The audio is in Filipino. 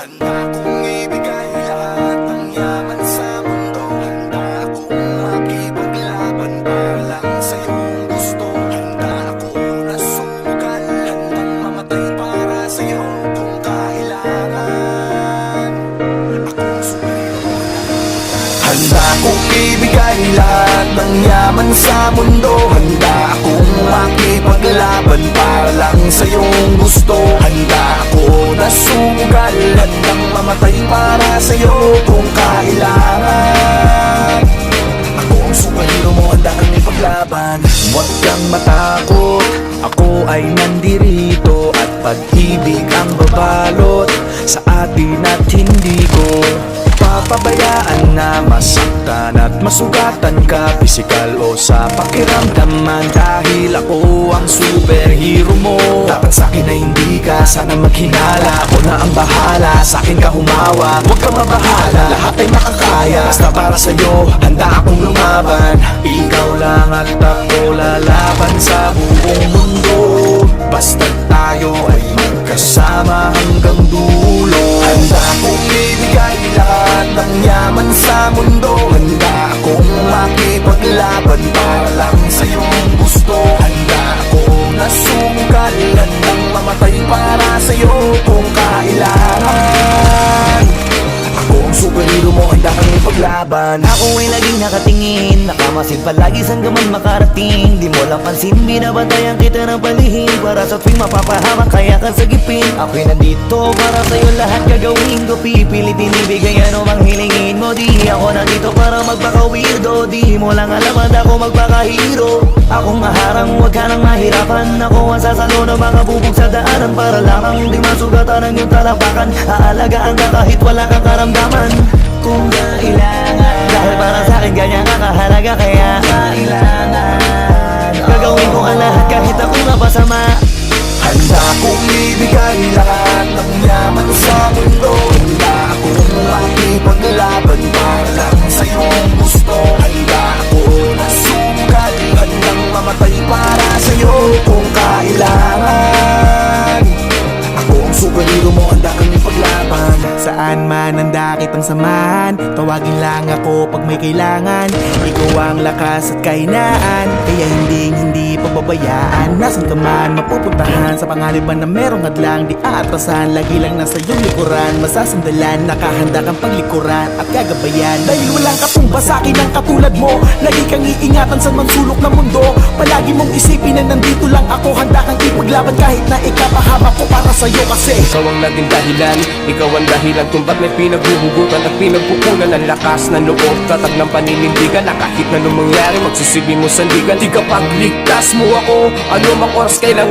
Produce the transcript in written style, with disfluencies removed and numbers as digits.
Handa kong ibigay lahat ng yaman sa mundo. Handa akong makipaglaban para lang sa iyong gusto. Handa akong nasumugal, handang mamatay para sa iyo kung kailangan. Akong superhero na. Handa kong ibigay lahat ng yaman sa mundo. Handa akong makipaglaban para lang sa iyong gusto. Handa ako na sumugal, handang mamatay para sa iyo kung kailangan. Ako ang superhero mo, handa kang ipaglaban. Huwag kang matakot, ako ay nandirito. At pag-ibig ang babalot sa atin at hindi ko papabayaan na masaktan at masugatan ka, pisikal o sa pakiramdaman. Dahil ako ang superhero mo, dapat sa'kin na hindi ka sana maghinala. Ako na ang bahala, sa'kin ka humawak, huwag ka mabahala, lahat ay makakaya. Basta para sa'yo, handa akong lumaban. Ikaw lang at ako lalaban sa buong mundo. Basta tayo ay magkasama hanggang dulo. Handa akong ibigay lahat ng yaman sa mundo. Handa akong makipaglaban para lang sa iyong gusto. Handa ako na sumugal, handang mamatay para sa iyo kung kailangan. Ako ang superhero mo, handa kang ipaglaban. Ako ay laging nakatingin, nakamasid palagi saan ka man makarating. Di mo lang pansin, binabantayan kita ng palihim. Para sa tuwing mapapahamak, kaya kang sagipin. Ako'y nandito para sa'yo, lahat gagawin ko. Pipilitin ibigay ano mang hilingin mo. Di ako nandito para magpaka-weirdo. Di mo lang alam, handa ko magpaka-hero. Akong maharang, huwag ka nang mahirapan. Ako ang sasalo ng mga bubog sa daanan. Para lamang di masugatan ang iyong talampakan. Aalagaan ka kahit wala kang karamdaman kung kailangan. Dahil para sa'kin ganyan ka kahalaga, kaya kailangan gagawin ko ang lahat kahit ako'y mapasama. Handa kong ibigay lahat ng yaman sa mundo. Handa akong makipaglaban para lang sa iyong gusto. Handa ako na sumugal, handang mamatay para sa iyo kung kailangan. Ako ang superhero mo, handa kang ipaglaban. Saan man handa kitang samahan, tawagin lang ako pag may kailangan. Ikaw ang lakas at kahinaan, kaya hindi pababayaan. Nasaan ka man mapupuntahan, sa pangaliban na merong hadlang di aatrasan. Lagi lang nasa iyong likuran, masasandalan, nakahanda kang paglikuran at gagabayan. Dahil walang katumba sa'kin ang katulad mo, lagi kang iingatan sa mansulok ng mundo. Palagi mong isipin na nandito lang ako, handa kang ipaglaban kahit na ikapahaba ko para sa'yo. Kasi ikaw ang naging dahilan, ikaw ang dahilan kung ba't may pinaghuhugutan at pinagpupunan ng lakas ng loob, tatag ng paninindigan na kahit na anong mangyari magsisilbi mo sandigan. Di kapag ligtas mo ako, ano mang oras kailangan